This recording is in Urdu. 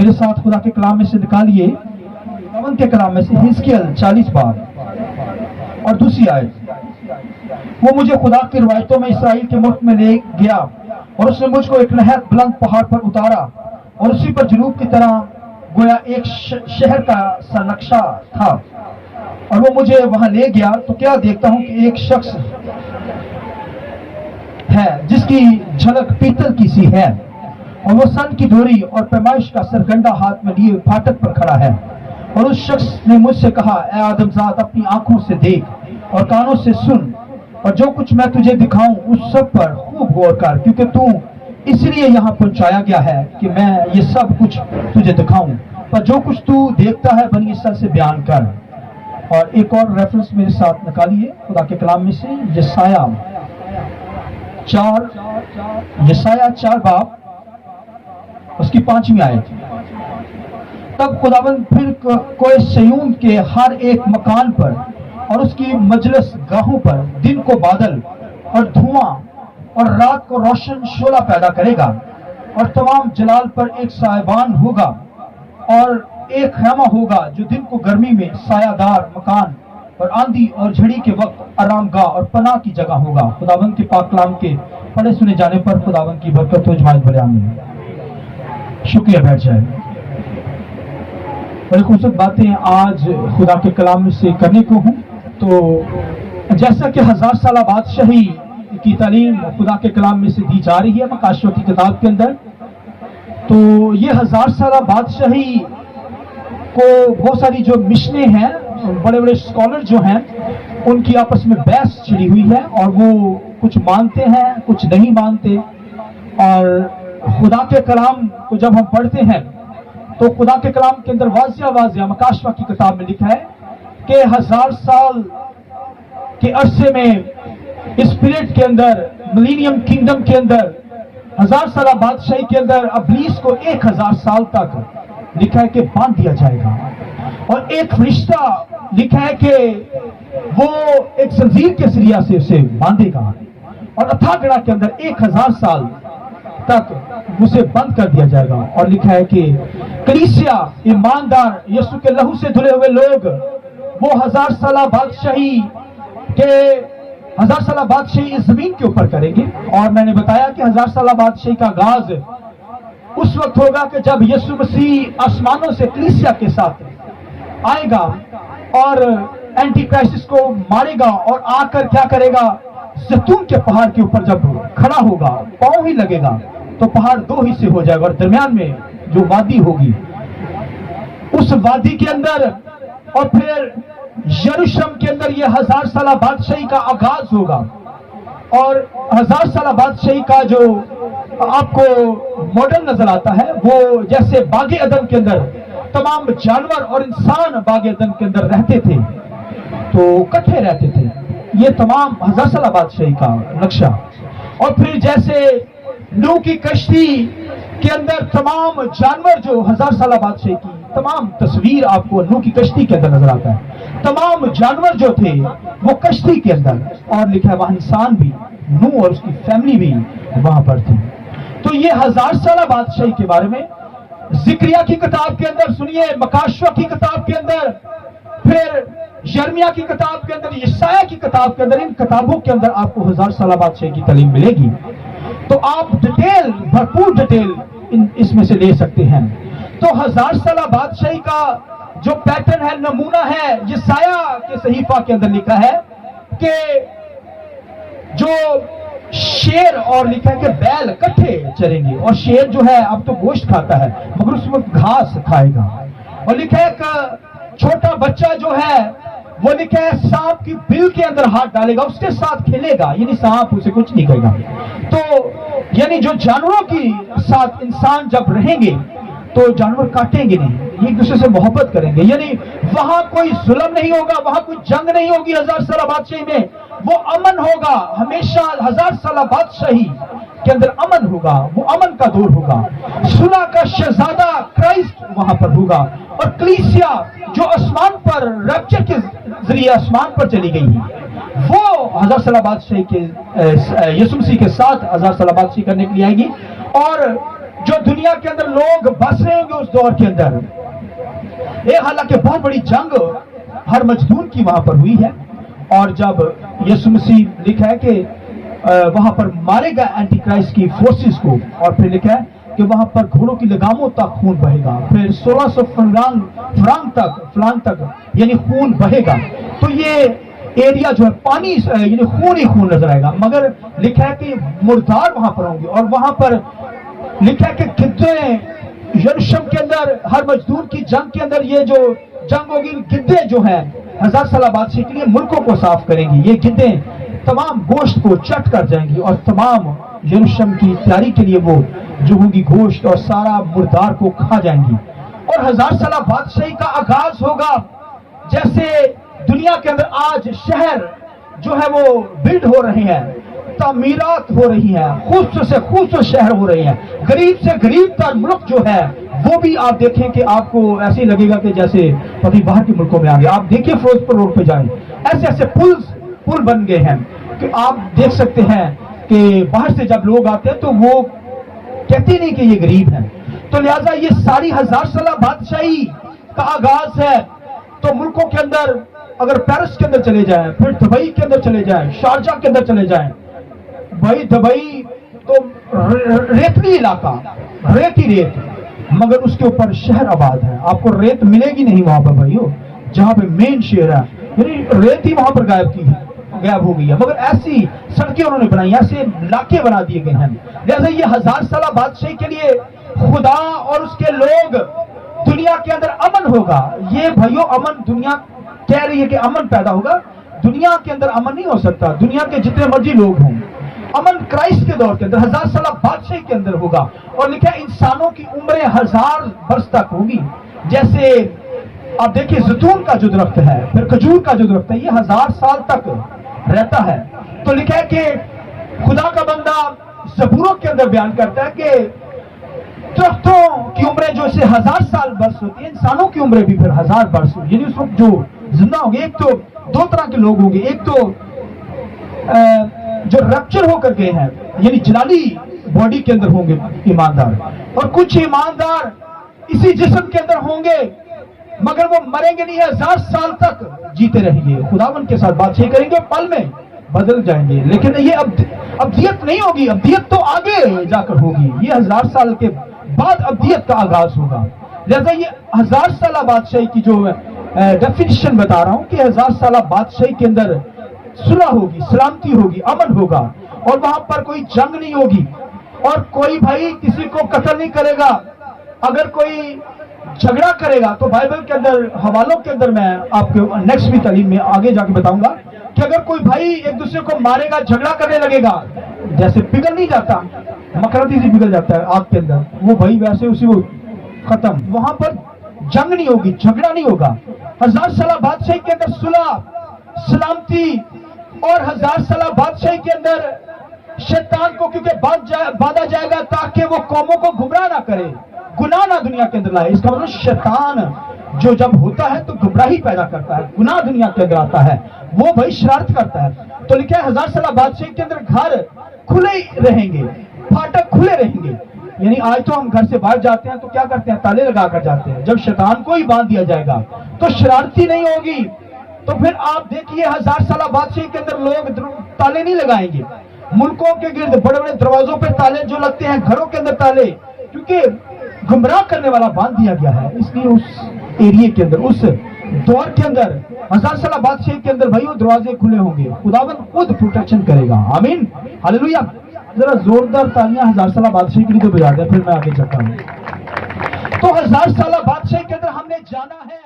میرے ساتھ خدا کے کلام میں سے نکالیے خداوند کے کلام میں سے حزقیل 40 باب اور دوسری آیت. وہ مجھے خدا کی روایتوں میں اسرائیل کے ملک میں لے گیا اور اس نے مجھ کو ایک نہایت بلند پہاڑ پر اتارا اور اسی پر جنوب کی طرح گویا ایک شہر کا سا نقشہ تھا. اور وہ مجھے وہاں لے گیا تو کیا دیکھتا ہوں کہ ایک شخص ہے جس کی جھلک پیتل کی سی ہے اور وہ سن کی ڈوری اور پیمائش کا سرگنڈا ہاتھ میں لیے پھاٹک پر کھڑا ہے. اور اس شخص نے مجھ سے کہا اے آدم زاد اپنی آنکھوں سے دیکھ اور کانوں سے سن اور جو کچھ میں تجھے دکھاؤں اس سب پر خوب غور کر کیونکہ تو اس لیے یہاں پہنچایا گیا ہے کہ میں یہ سب کچھ تجھے دکھاؤں. پر جو کچھ تو دیکھتا ہے بنی اسرائیل سے بیان کر. اور ایک اور ریفرنس میرے ساتھ نکالیے خدا کے کلام میں سے یسایہ 4 باب اس کی 5ویں آیت. تب خداوند پھر کوئے سیون کے ہر ایک مکان پر اور اس کی مجلس گاہوں پر دن کو بادل اور دھواں اور رات کو روشن شعلہ پیدا کرے گا اور تمام جلال پر ایک سائبان ہوگا اور ایک خیمہ ہوگا جو دن کو گرمی میں سایہ دار مکان اور آندھی اور جھڑی کے وقت آرام گاہ اور پناہ کی جگہ ہوگا. خداوند کے پاک کلام کے پڑھے سنے جانے پر خداوند کی برکت و جماعت بڑے آمین. شکریہ. بیٹھ جائے. بڑی خوبصورت باتیں آج خدا کے کلام میں سے کرنے کو ہوں. تو جیسا کہ 1000 سالہ بادشاہی کی تعلیم خدا کے کلام میں سے دی جا رہی ہے مکاشفہ کی کتاب کے اندر، تو یہ 1000 سالہ بادشاہی کو بہت ساری جو مشنیں ہیں، بڑے بڑے اسکالر جو ہیں، ان کی آپس میں بحث چھڑی ہوئی ہے اور وہ کچھ مانتے ہیں کچھ نہیں مانتے. اور خدا کے کلام کو جب ہم پڑھتے ہیں تو خدا کے کلام کے اندر واضح مکاشفہ کی کتاب میں لکھا ہے کہ 1000 سال کے عرصے میں اسپرٹ کے اندر ملینیم کنگڈم کے اندر 1000 سالہ بادشاہی کے اندر ابلیس کو 1000 سال تک لکھا ہے کہ باندھ دیا جائے گا. اور ایک فرشتہ لکھا ہے کہ وہ ایک زنجیر کے ذریعہ سے اسے باندھے گا اور اتھا گڑھا کے اندر 1000 سال تک اسے بند کر دیا جائے گا. اور لکھا ہے کہ کلیسیا ایماندار یسوع کے لہو سے دھلے ہوئے لوگ وہ 1000 سالہ بادشاہی کے 1000 سالہ بادشاہی اس زمین کے اوپر کریں گے. اور میں نے بتایا کہ 1000 سالہ بادشاہی کا آغاز اس وقت ہوگا کہ جب یسوع مسیح آسمانوں سے کلیسیا کے ساتھ آئے گا اور اینٹی کرائسٹ کو مارے گا اور آ کر کیا کرے گا، زیتون کے پہاڑ کے اوپر جب کھڑا ہوگا پاؤں ہی لگے گا تو پہاڑ 2 حصے ہو جائے گا اور درمیان میں جو وادی ہوگی اس وادی کے اندر اور پھر یروشلم کے اندر یہ 1000 سالہ بادشاہی کا آغاز ہوگا. اور 1000 سالہ بادشاہی کا جو آپ کو ماڈل نظر آتا ہے وہ جیسے باغ عدن کے اندر تمام جانور اور انسان باغ عدن کے اندر رہتے تھے تو اکٹھے رہتے تھے، یہ تمام 1000 سالہ بادشاہی کا نقشہ. اور پھر جیسے نوح کی کشتی کے اندر تمام جانور جو 1000 سالہ بادشاہی کی تمام تصویر آپ کو نوح کی کشتی کے اندر نظر آتا ہے، تمام جانور جو تھے وہ کشتی کے اندر، اور لکھا ہے وہاں انسان بھی، نوح اور اس کی فیملی بھی وہاں پر تھی. تو یہ 1000 سالہ بادشاہی کے بارے میں ذکریہ کی کتاب کے اندر سنیے، مکاشفہ کی کتاب کے اندر، پھر یرمیہ کی کتاب کے اندر، یسایہ کی کتاب کے اندر، ان کتابوں کے اندر آپ کو 1000 سالہ بادشاہی کی تعلیم ملے گی. تو آپ ڈیٹیل، بھرپور ڈیٹیل اس میں سے لے سکتے ہیں. تو 1000 سالہ بادشاہی کا جو پیٹرن ہے، نمونہ ہے، یسایہ کے صحیفہ کے اندر لکھا ہے کہ جو شیر اور لکھا ہے کہ بیل کٹھے چریں گے، اور شیر جو ہے اب تو گوشت کھاتا ہے مگر اس وقت گھاس کھائے گا. اور لکھا ہے کہ چھوٹا بچہ جو ہے وہ لکھا ہے سانپ کی بل کے اندر ہاتھ ڈالے گا، اس کے ساتھ کھیلے گا، یعنی سانپ اسے کچھ نہیں کرے گا. تو یعنی جو جانوروں کی ساتھ انسان جب رہیں گے تو جانور کاٹیں گے نہیں، ایک دوسرے سے محبت کریں گے، یعنی وہاں کوئی ظلم نہیں ہوگا، وہاں کوئی جنگ نہیں ہوگی. 1000 سالہ بادشاہی میں وہ امن ہوگا ہمیشہ. 1000 سالہ بادشاہی کے اندر امن ہوگا، وہ امن کا دور ہوگا. صلح کا شہزادہ کرائسٹ وہاں پر ہوگا. اور کلیسیا جو آسمان پر ریپچر کے ذریعے آسمان پر چلی گئی وہ 1000 سالہ بادشاہی کے یسوع مسیح کے ساتھ 1000 سالہ بادشاہی کرنے کے لیے آئے گی. اور جو دنیا کے اندر لوگ بس رہے ہوں گے اس دور کے اندر. یہ حالانکہ بہت بڑی جنگ ہر مجدون کی وہاں پر ہوئی ہے، اور جب یسوع مسیح لکھا ہے کہ وہاں پر مارے گا اینٹی کرائسٹ کی فورسز کو، اور پھر لکھا ہے کہ وہاں پر گھوڑوں کی لگاموں تک خون بہے گا، پھر 1600 فلانگ تک یعنی خون بہے گا. تو یہ ایریا جو ہے پانی یعنی خون ہی خون نظر آئے گا، مگر لکھا ہے کہ مردار وہاں پر ہوں گے. اور وہاں پر لکھا ہے کہ گدے یروشلم کے اندر ہر مجدور کی جنگ کے اندر یہ جو جنگ ہوگی، گدے جو ہیں 1000 سالہ بادشاہی کے لیے ملکوں کو صاف کریں گی. یہ گدے تمام گوشت کو چٹ کر جائیں گی، اور تمام یروشلم کی تیاری کے لیے وہ جو ہوگی گوشت اور سارا مردار کو کھا جائیں گی. اور 1000 سالہ بادشاہی کا آغاز ہوگا جیسے دنیا کے اندر آج شہر جو ہے وہ بلڈ ہو رہے ہیں، تعمیرات ہو رہی ہیں، خوبصورت سے خوبصورت شہر ہو رہے ہیں، غریب سے غریب تر ملک جو ہے وہ بھی آپ دیکھیں کہ آپ کو ایسے ہی لگے گا کہ جیسے کبھی باہر کے ملکوں میں آ گئے. آپ دیکھیں فیروزپور روڈ پہ جائیں، ایسے ایسے پل بن گئے ہیں کہ آپ دیکھ سکتے ہیں کہ باہر سے جب لوگ آتے ہیں تو وہ کہتے نہیں کہ یہ غریب ہیں. تو لہٰذا یہ ساری 1000 سالہ بادشاہی کا آغاز ہے. تو ملکوں کے اندر اگر پیرس کے اندر چلے جائیں، پھر دبئی کے اندر چلے جائیں، شارجہ کے اندر چلے جائیں، بھائی دبئی تو ریتلی علاقہ، ریت ہی ریت، مگر اس کے اوپر شہر آباد ہے. آپ کو ریت ملے گی نہیں وہاں پر بھائیو، جہاں پہ مین شہر ہے، یعنی ریت ہی وہاں پر غائب ہو گئی ہے، مگر ایسی سڑکیں انہوں نے بنائی، ایسے علاقے بنا دیے گئے ہیں. لہذا یہ 1000 سالہ بادشاہی کے لیے خدا اور اس کے لوگ دنیا کے اندر امن ہوگا. یہ بھائیو امن، دنیا کہہ رہی ہے کہ امن پیدا ہوگا، دنیا کے اندر امن نہیں ہو سکتا. دنیا کے جتنے مرضی لوگ ہوں، امن کرائسٹ کے دور کے اندر 1000 سالہ بادشاہی کے اندر ہوگا. اور لکھا ہے انسانوں کی عمریں 1000 برس تک ہوگی. جیسے آپ دیکھیں زیتون کا جو درخت ہے، پھر کھجور کا جو درخت ہے، یہ 1000 سال تک رہتا ہے. تو لکھا ہے کہ خدا کا بندہ زبوروں کے اندر بیان کرتا ہے کہ درختوں کی عمریں جو اسے 1000 سال برس ہوتی ہیں، انسانوں کی عمریں بھی پھر 1000 برس ہوتی ہیں. یعنی اس وقت جو زندہ ہوں گے، ایک تو 2 طرح کے لوگ ہوں گے، ایک تو جو ریپچر ہو کر گئے ہیں، یعنی جلالی باڈی کے اندر ہوں گے ایماندار، اور کچھ ایماندار اسی جسم کے اندر ہوں گے مگر وہ مریں گے نہیں، 1000 سال تک جیتے رہیں گے، خداوند کے ساتھ بادشاہی کریں گے، پل میں بدل جائیں گے. لیکن یہ ابدیت نہیں ہوگی، ابدیت تو آگے جا کر ہوگی. یہ 1000 سال کے بعد ابدیت کا آغاز ہوگا. لہذا یہ 1000 سالہ بادشاہی کی جو ڈیفینیشن بتا رہا ہوں کہ 1000 سالہ بادشاہی کے اندر صلح ہوگی، سلامتی ہوگی، امن ہوگا، اور وہاں پر کوئی جنگ نہیں ہوگی، اور کوئی بھائی کسی کو قتل نہیں کرے گا. اگر کوئی جھگڑا کرے گا تو بائبل کے اندر حوالوں کے اندر میں آپ کو نیکسٹ بھی تعلیم میں آگے جا کے بتاؤں گا کہ اگر کوئی بھائی ایک دوسرے کو مارے گا، جھگڑا کرنے لگے گا، جیسے پگھل نہیں جاتا، مکراتی سے پگھل جاتا ہے آگ کے اندر، وہ بھائی ویسے اسی وہ ختم. وہاں پر جنگ نہیں ہوگی، جھگڑا نہیں ہوگا. 1000 سالہ بادشاہی کے اندر صلح، سلامتی، اور 1000 سالہ بادشاہی کے اندر شیطان کو کیونکہ باندھا جائے گا تاکہ وہ قوموں کو گمراہ نہ کرے، گناہ نہ دنیا کے اندر لائے. اس کا مطلب شیطان جو جب ہوتا ہے تو گمراہی پیدا کرتا ہے، گناہ دنیا کے اندر آتا ہے، وہ بھائی شرارت کرتا ہے. تو لکھا ہے 1000 سالہ بادشاہی کے اندر گھر کھلے رہیں گے، پھاٹک کھلے رہیں گے. یعنی آج تو ہم گھر سے باہر جاتے ہیں تو کیا کرتے ہیں؟ تالے لگا کر جاتے ہیں. جب شیطان کو ہی باندھ دیا جائے گا تو شرارتی نہیں ہوگی. تو پھر آپ دیکھیے 1000 سالہ بادشاہی کے اندر لوگ تالے نہیں لگائیں گے. ملکوں کے گرد بڑے بڑے دروازوں پہ تالے جو لگتے ہیں، گھروں کے اندر تالے، کیونکہ گمراہ کرنے والا باندھ دیا گیا ہے. اس لیے اس ایریے کے اندر، اس دور کے اندر 1000 سالہ بادشاہی کے اندر بھائیو دروازے کھلے ہوں گے. خداوند خود پروٹیکشن کرے گا. آمین، ہاللویا. ذرا زوردار تالیاں 1000 سالہ بادشاہی کے لیے تو بجا دیں، پھر میں آگے چلتا ہوں. تو 1000 سالہ بادشاہی کے اندر ہم نے جانا ہے.